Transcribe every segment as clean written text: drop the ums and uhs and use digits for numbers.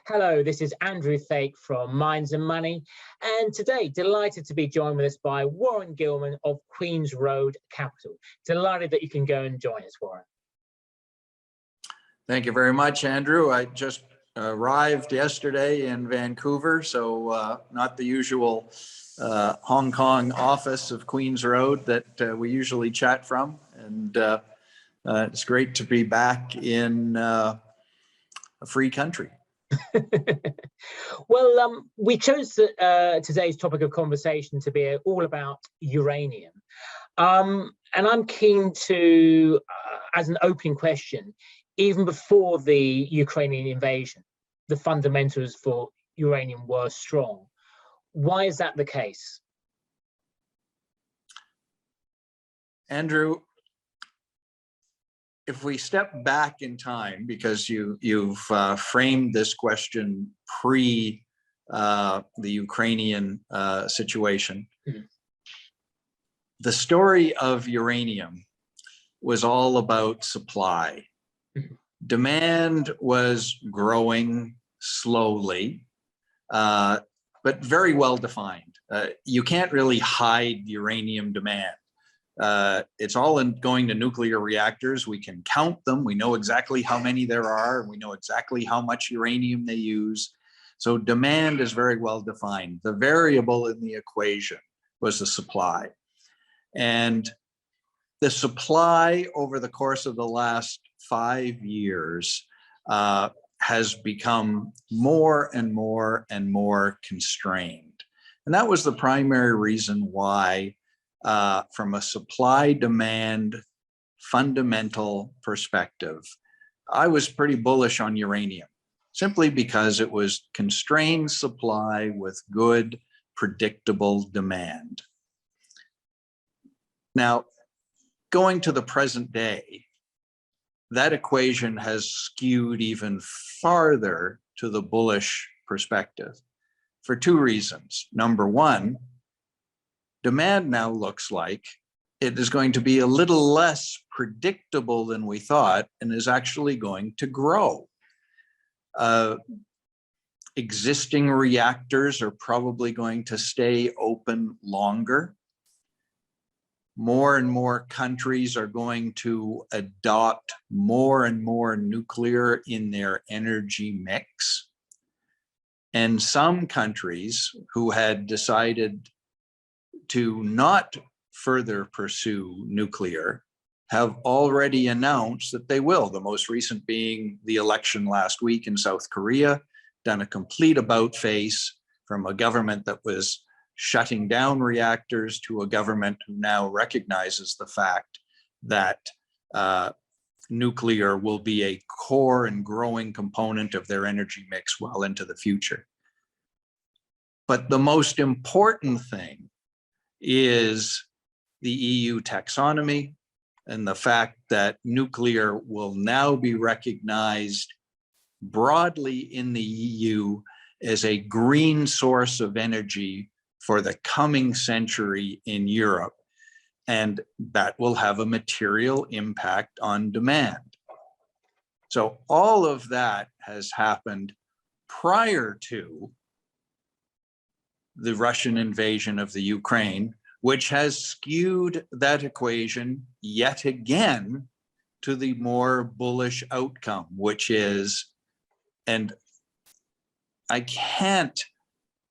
Hello, this is Andrew Thake from Minds and Money, and today delighted to be joined with us by Warren Gilman of Queen's Road Capital. Delighted that you can go and join us, Warren. Thank you very much, Andrew. I just arrived yesterday in Vancouver, so not the usual Hong Kong office of Queen's Road that we usually chat from, and it's great to be back in a free country. Well, we chose today's topic of conversation to be all about uranium. And I'm keen to, as an opening question, even before the Ukrainian invasion, the fundamentals for uranium were strong. Why is that the case? Andrew, if we step back in time, because you've framed this question pre the Ukrainian situation, the story of uranium was all about supply. Demand was growing slowly, but very well defined. You can't really hide uranium demand. It's all going to nuclear reactors. We can count them. We know exactly how many there are. And we know exactly how much uranium they use. So demand is very well defined. The variable in the equation was the supply. And the supply over the course of the last 5 years has become more and more and more constrained. And that was the primary reason why from a supply-demand fundamental perspective, I was pretty bullish on uranium, simply because it was constrained supply with good, predictable demand. Now, going to the present day, that equation has skewed even farther to the bullish perspective for two reasons. Number one, demand now looks like it is going to be a little less predictable than we thought and is actually going to grow. Existing reactors are probably going to stay open longer. More and more countries are going to adopt more and more nuclear in their energy mix. And some countries who had decided to not further pursue nuclear have already announced that they will. The most recent being the election last week in South Korea, done a complete about-face from a government that was shutting down reactors to a government who now recognizes the fact that nuclear will be a core and growing component of their energy mix well into the future. But the most important thing is the EU taxonomy and the fact that nuclear will now be recognized broadly in the EU as a green source of energy for the coming century in Europe, and that will have a material impact on demand. So all of that has happened prior to the Russian invasion of the Ukraine, which has skewed that equation yet again to the more bullish outcome, which is, and I can't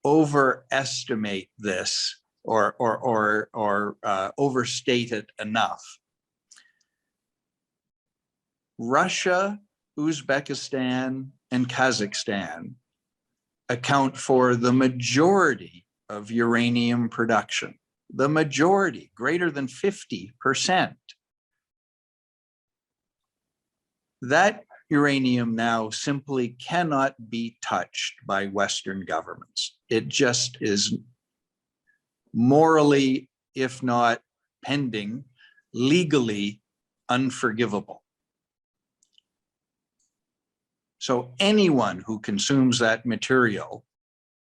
overestimate this or overstate it enough. Russia, Uzbekistan, and Kazakhstan account for the majority of uranium production, the majority, greater than 50%. That uranium now simply cannot be touched by Western governments. It just is morally, if not pending, legally unforgivable. So anyone who consumes that material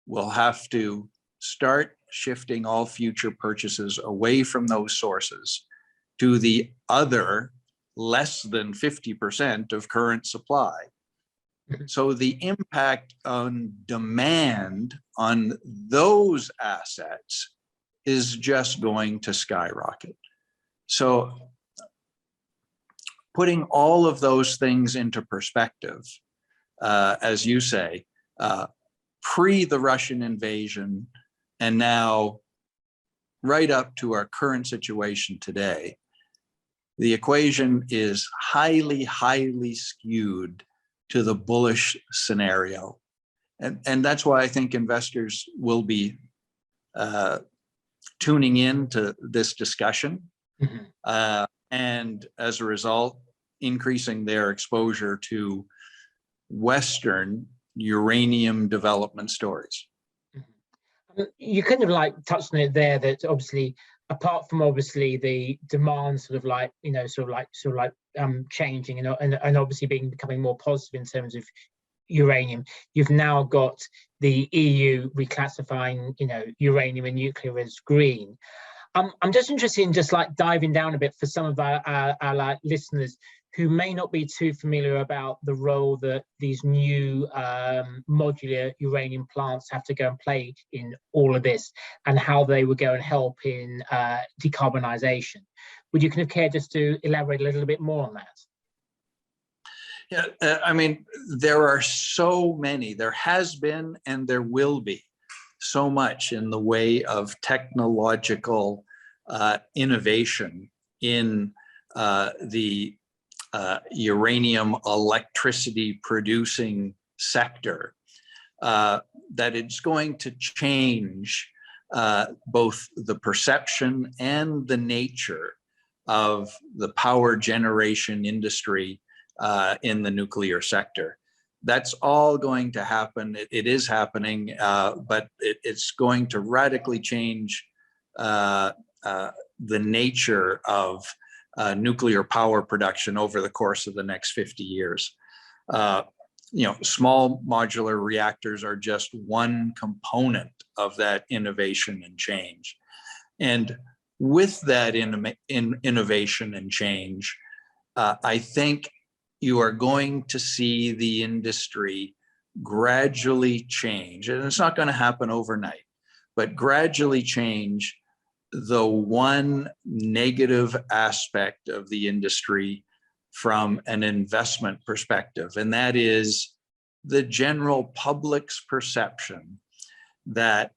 will have to start shifting all future purchases away from those sources to the other less than 50% of current supply. So the impact on demand on those assets is just going to skyrocket. So putting all of those things into perspective, as you say, pre the Russian invasion and now right up to our current situation today, the equation is highly, highly skewed to the bullish scenario. And that's why I think investors will be tuning in to this discussion. And as a result, increasing their exposure to Western uranium development stories. You kind of like touched on it there, that obviously, apart from obviously the demand sort of like, you know, changing and obviously becoming more positive in terms of uranium, you've now got the EU reclassifying, you know, uranium and nuclear as green. I'm just interested in just like diving down a bit for some of our like listeners who may not be too familiar about the role that these new modular uranium plants have to go and play in all of this, and how they would go and help in decarbonisation. Would you kind of care just to elaborate a little bit more on that? Yeah, I mean, there are so many, there has been and there will be so much in the way of technological innovation in the uranium electricity producing sector, that it's going to change both the perception and the nature of the power generation industry in the nuclear sector. That's all going to happen. It is happening, but it's going to radically change the nature of nuclear power production over the course of the next 50 years. You know, small modular reactors are just one component of that innovation and change. And with that innovation and change, I think you are going to see the industry gradually change. And it's not going to happen overnight, but gradually change the one negative aspect of the industry from an investment perspective, and that is the general public's perception that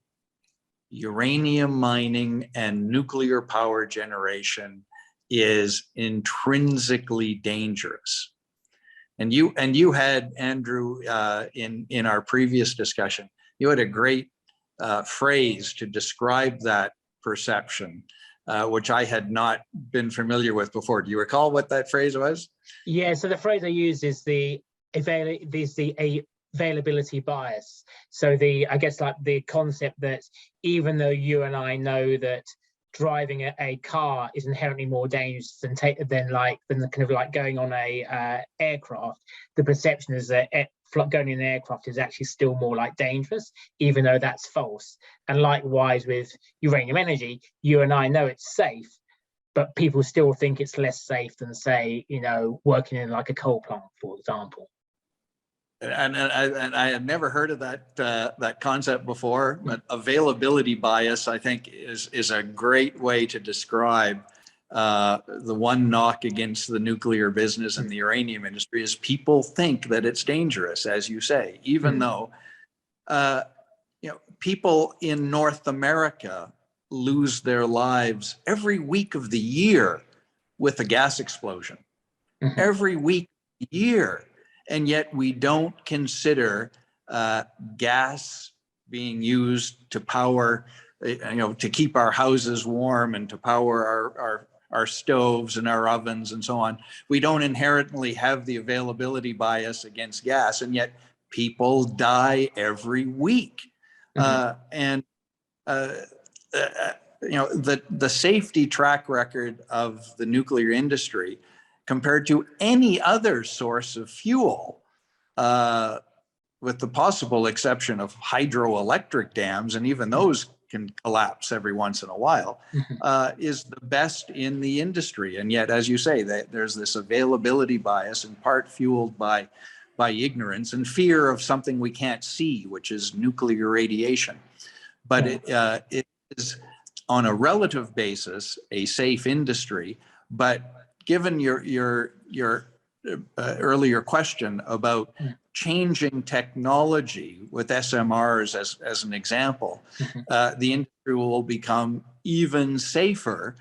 uranium mining and nuclear power generation is intrinsically dangerous. And you had, Andrew, in our previous discussion, you had a great phrase to describe that perception, which I had not been familiar with before. Do you recall what that phrase was? Yeah, so the phrase I used is the availability bias. So I guess like the concept that even though you and I know that driving a car is inherently more dangerous than the kind of like going on a aircraft, the perception is that going in an aircraft is actually still more like dangerous, even though that's false. And likewise with uranium energy, you and I know it's safe, but people still think it's less safe than, say, you know, working in like a coal plant, for example. And I had never heard of that concept before, but availability bias, I think, is a great way to describe the one knock against the nuclear business and the uranium industry is people think that it's dangerous, as you say, even though you know, people in North America lose their lives every week of the year with a gas explosion. Every week of the year. And yet we don't consider gas being used to power, you know, to keep our houses warm and to power our stoves and our ovens and so on. We don't inherently have the availability bias against gas, and yet people die every week. And you know, the safety track record of the nuclear industry compared to any other source of fuel, with the possible exception of hydroelectric dams, and even those can collapse every once in a while, is the best in the industry. And yet, as you say, there's this availability bias, in part fueled by by ignorance and fear of something we can't see, which is nuclear radiation. But it is, on a relative basis, a safe industry. But given your earlier question about changing technology with SMRs as an example, the industry will become even safer,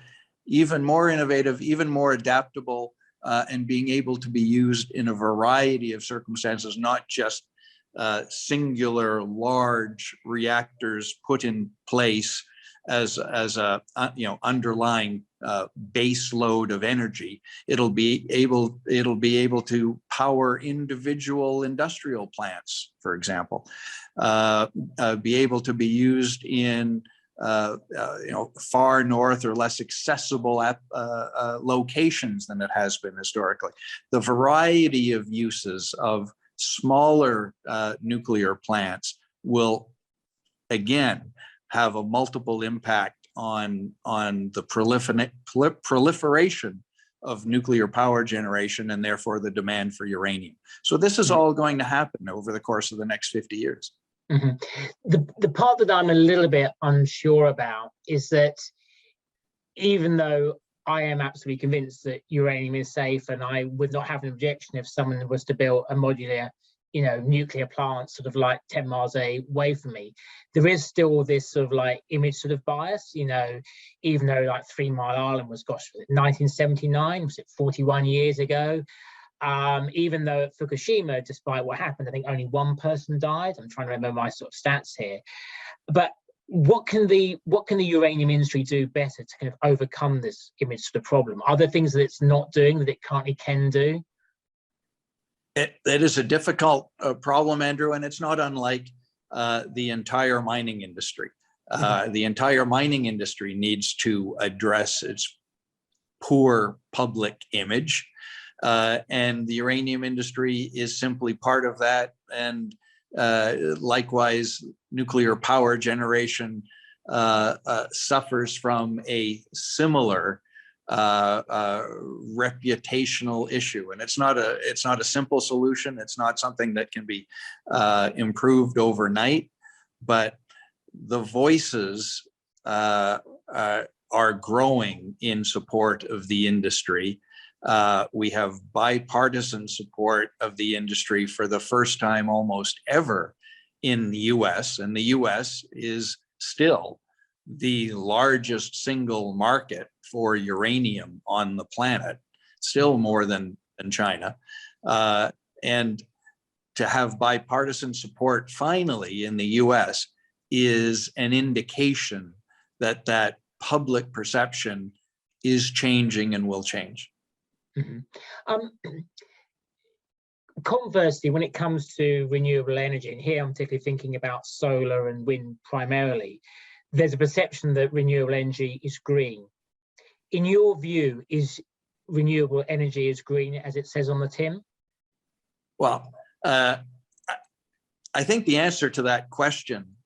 even more innovative, even more adaptable, and being able to be used in a variety of circumstances, not just singular large reactors put in place as a underlying base load of energy. It'll be able to power individual industrial plants, for example, be able to be used in far north or less accessible locations than it has been historically. The variety of uses of smaller nuclear plants will again have a multiple impact on the proliferation of nuclear power generation and therefore the demand for uranium. So this is all going to happen over the course of the next 50 years. The part that I'm a little bit unsure about is that even though I am absolutely convinced that uranium is safe, and I would not have an objection if someone was to build a modular nuclear plant sort of like 10 miles away from me, there is still this sort of like image sort of bias, even though like 3 Mile Island was, 1979, was it 41 years ago? Even though at Fukushima, despite what happened, I think only one person died. I'm trying to remember my sort of stats here. But what can the uranium industry do better to kind of overcome this image sort of problem? Are there things that it's not doing that it currently can do? It is a difficult problem, Andrew, and it's not unlike the entire mining industry. The entire mining industry needs to address its poor public image, and the uranium industry is simply part of that. And likewise, nuclear power generation suffers from a similar reputational issue, and it's not a simple solution. It's not something that can be improved overnight, but the voices are growing in support of the industry. We have bipartisan support of the industry for the first time almost ever in the US, and the US is still the largest single market for uranium on the planet, still more than China. And to have bipartisan support finally in the US is an indication that that public perception is changing and will change. Conversely, when it comes to renewable energy, and here I'm particularly thinking about solar and wind primarily, there's a perception that renewable energy is green. In your view, is renewable energy as green as it says on the tin? Well, I think the answer to that question,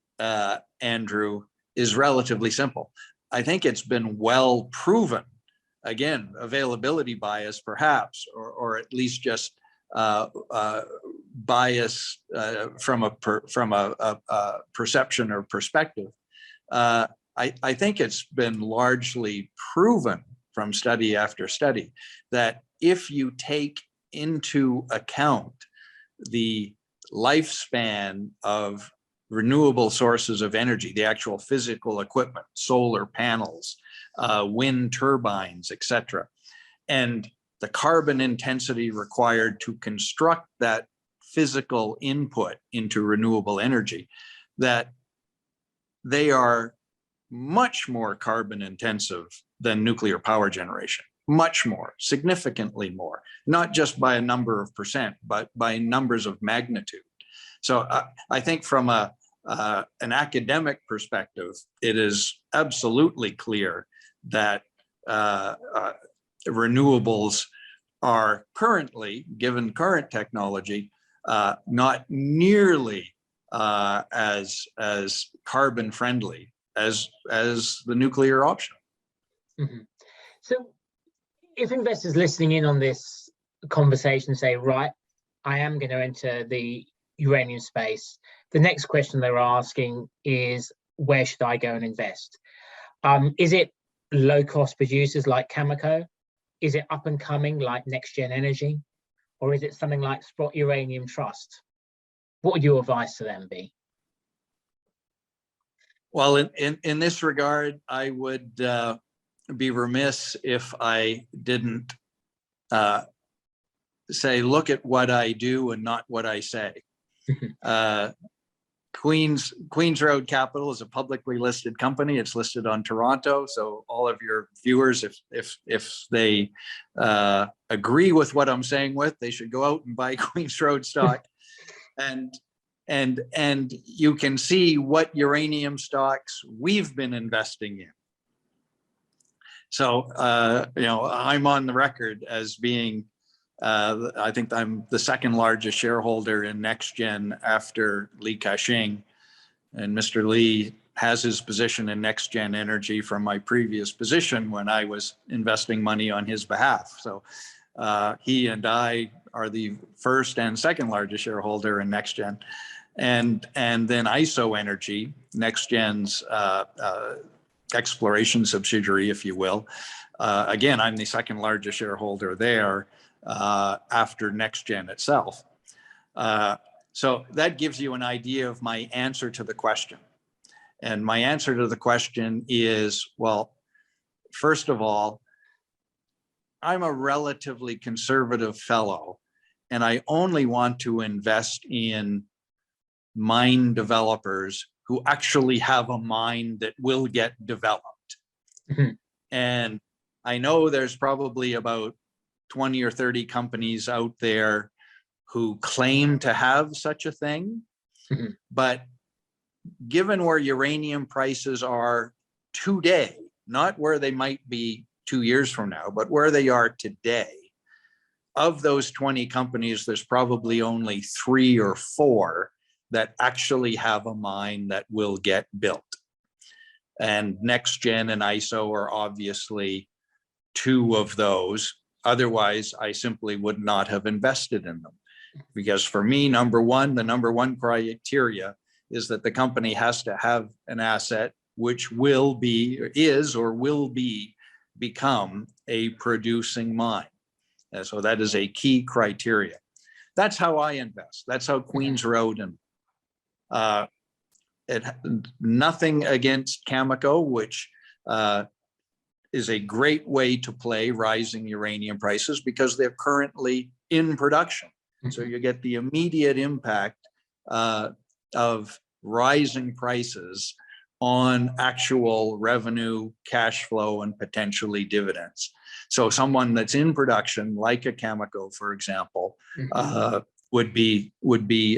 Andrew, is relatively simple. I think it's been well proven, again, availability bias perhaps, or at least just bias from a perception or perspective. I think it's been largely proven from study after study that if you take into account the lifespan of renewable sources of energy, the actual physical equipment, solar panels, wind turbines, etc., and the carbon intensity required to construct that physical input into renewable energy, that they are much more carbon intensive than nuclear power generation, much more, significantly more, not just by a number of percent, but by numbers of magnitude. So I think from an academic perspective, it is absolutely clear that renewables are currently, given current technology, not nearly as carbon friendly as the nuclear option. So if investors listening in on this conversation say, right, I am going to enter the uranium space, the next question they're asking is, where should I go and invest? Is it low-cost producers like Cameco? Is it up and coming like Next Gen Energy? Or is it something like Sprott Uranium Trust? What would your advice to them be? Well, in this regard, I would be remiss if I didn't say, look at what I do and not what I say. Queens Road Capital is a publicly listed company. It's listed on Toronto. So all of your viewers, if they agree with what I'm saying they should go out and buy Queens Road stock. And you can see what uranium stocks we've been investing in. So, I'm on the record as being, I think I'm the second largest shareholder in NextGen after Li Ka-shing. And Mr. Li has his position in NextGen Energy from my previous position when I was investing money on his behalf. So he and I are the first and second largest shareholder in NextGen. And then ISO Energy, NextGen's exploration subsidiary, if you will. Again, I'm the second largest shareholder there after NextGen itself. So that gives you an idea of my answer to the question. And my answer to the question is, well, first of all, I'm a relatively conservative fellow, and I only want to invest in mine developers who actually have a mine that will get developed. Mm-hmm. And I know there's probably about 20 or 30 companies out there who claim to have such a thing. Mm-hmm. But given where uranium prices are today, not where they might be 2 years from now, but where they are today, of those 20 companies, there's probably only 3 or 4 that actually have a mine that will get built. And NextGen and ISO are obviously 2 of those. Otherwise, I simply would not have invested in them. Because for me, the number one criteria is that the company has to have an asset which will be, become a producing mine. And so that is a key criteria. That's how I invest. That's how Queens Road and nothing against Cameco, which is a great way to play rising uranium prices because they're currently in production. So you get the immediate impact of rising prices on actual revenue, cash flow, and potentially dividends. So someone that's in production, like a Cameco, for example, would be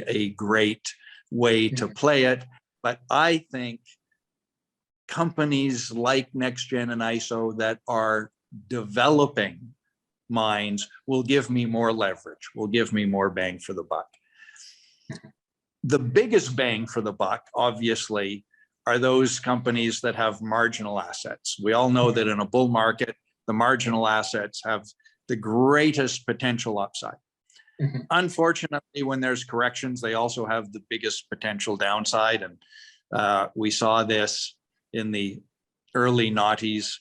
a great way to play it. But I think companies like NextGen and ISO that are developing mines will give me more leverage, will give me more bang for the buck. The biggest bang for the buck, obviously, are those companies that have marginal assets. We all know that in a bull market, the marginal assets have the greatest potential upside. Mm-hmm. Unfortunately, when there's corrections, they also have the biggest potential downside. And we saw this in the early noughties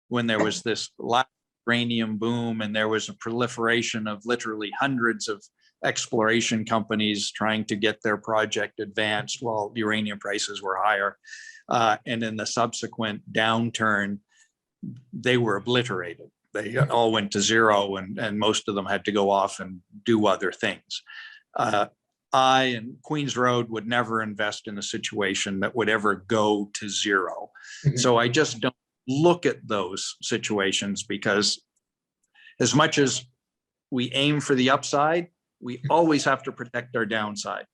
when there was this uranium boom and there was a proliferation of literally hundreds of exploration companies trying to get their project advanced while uranium prices were higher. And in the subsequent downturn, they were obliterated. They all went to zero and most of them had to go off and do other things. I and Queens Road would never invest in a situation that would ever go to zero. Mm-hmm. So I just don't look at those situations because as much as we aim for the upside, we always have to protect our downside.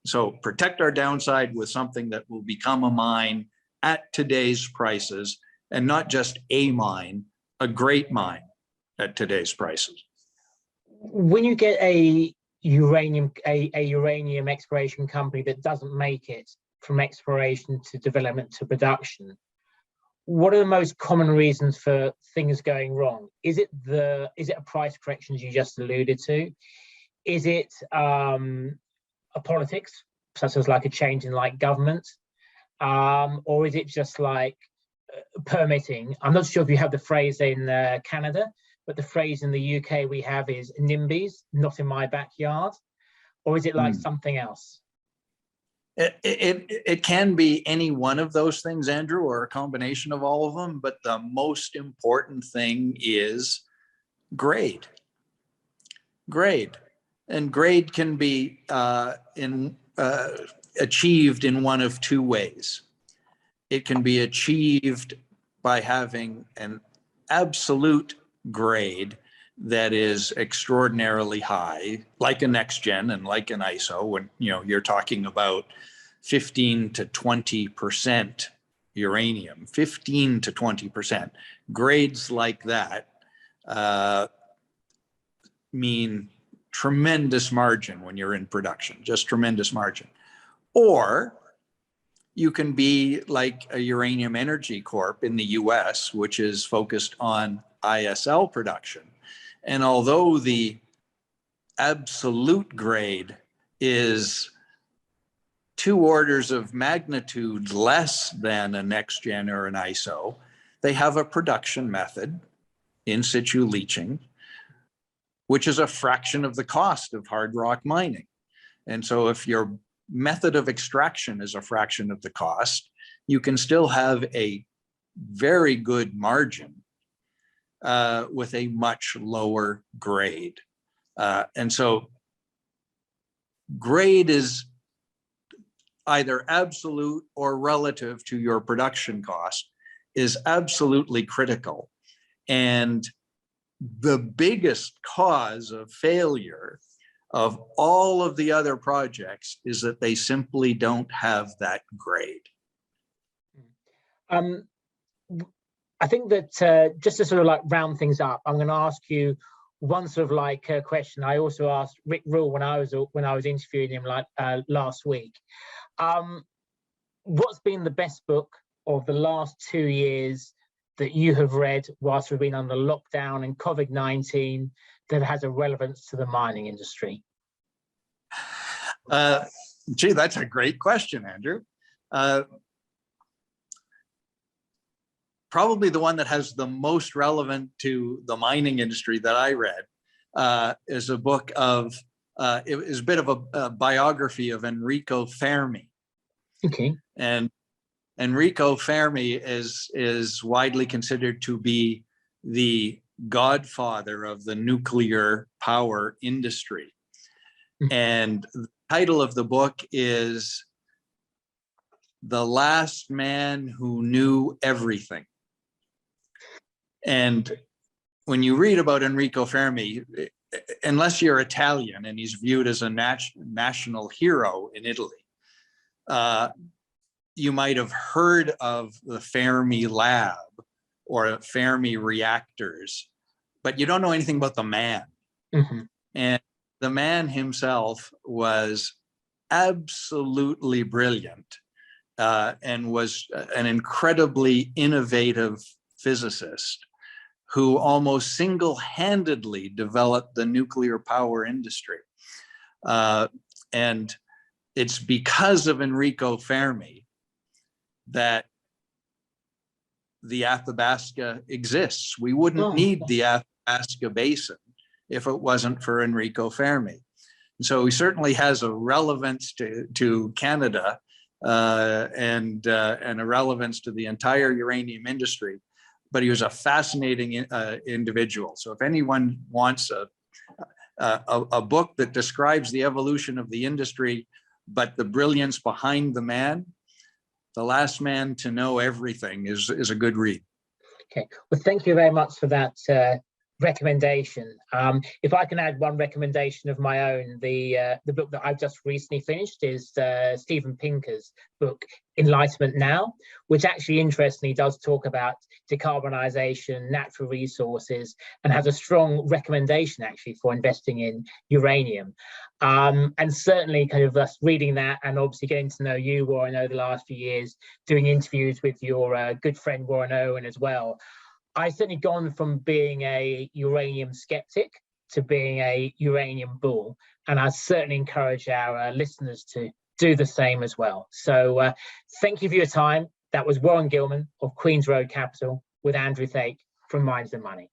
So protect our downside with something that will become a mine at today's prices, and not just a mine, a great mine at today's prices. When you get a uranium exploration company that doesn't make it from exploration to development to production, what are the most common reasons for things going wrong? Is it a price correction, as you just alluded to? Is it a politics, such as like a change in like government? Or is it just like permitting? I'm not sure if you have the phrase in Canada, but the phrase in the UK we have is NIMBYs, not in my backyard. Or is it like something else? It can be any one of those things, Andrew, or a combination of all of them. But the most important thing is grade. Grade. And grade can be achieved in one of two ways. It can be achieved by having an absolute grade that is extraordinarily high, like a next gen and like an ISO, when you're talking about 15 to 20% uranium, 15 to 20%. Grades like that mean tremendous margin when you're in production, just tremendous margin. Or you can be like a Uranium Energy Corp in the US, which is focused on ISL production. And although the absolute grade is 2 orders of magnitude less than a next gen or an ISO, they have a production method, in situ leaching, which is a fraction of the cost of hard rock mining. And so if your method of extraction is a fraction of the cost, you can still have a very good margin with a much lower grade. And so grade is either absolute or relative to your production cost is absolutely critical. And the biggest cause of failure of all of the other projects is that they simply don't have that grade. I think that just to sort of like round things up, I'm going to ask you one sort of like question. I also asked Rick Rule when I was interviewing him like last week. What's been the best book of the last 2 years that you have read whilst we've been under lockdown and COVID-19 that has a relevance to the mining industry? Gee, that's a great question, Andrew. Probably the one that has the most relevant to the mining industry that I read is a book of, it is a bit of a biography of Enrico Fermi. Okay. And Enrico Fermi is widely considered to be the godfather of the nuclear power industry. And the title of the book is The Last Man Who Knew Everything. And when you read about Enrico Fermi, unless you're Italian and he's viewed as a national hero in Italy, you might have heard of the Fermi lab or Fermi reactors, but you don't know anything about the man. Mm-hmm. And the man himself was absolutely brilliant and was an incredibly innovative physicist who almost single-handedly developed the nuclear power industry. And it's because of Enrico Fermi that the Athabasca exists. We wouldn't need the Athabasca Basin if it wasn't for Enrico Fermi. And so he certainly has a relevance to Canada and a relevance to the entire uranium industry. But he was a fascinating individual. So if anyone wants a book that describes the evolution of the industry, but the brilliance behind the man, The Last Man to Know Everything is a good read. Okay, well, thank you very much for that recommendation. If I can add one recommendation of my own, the book that I've just recently finished is Steven Pinker's book, Enlightenment Now, which actually interestingly does talk about decarbonisation, natural resources, and has a strong recommendation actually for investing in uranium. And certainly kind of us reading that and obviously getting to know you, Warren, over the last few years, doing interviews with your good friend Warren Owen as well, I've certainly gone from being a uranium skeptic to being a uranium bull, and I certainly encourage our listeners to do the same as well. So thank you for your time. That was Warren Gilman of Queen's Road Capital with Andrew Thake from Minds and Money.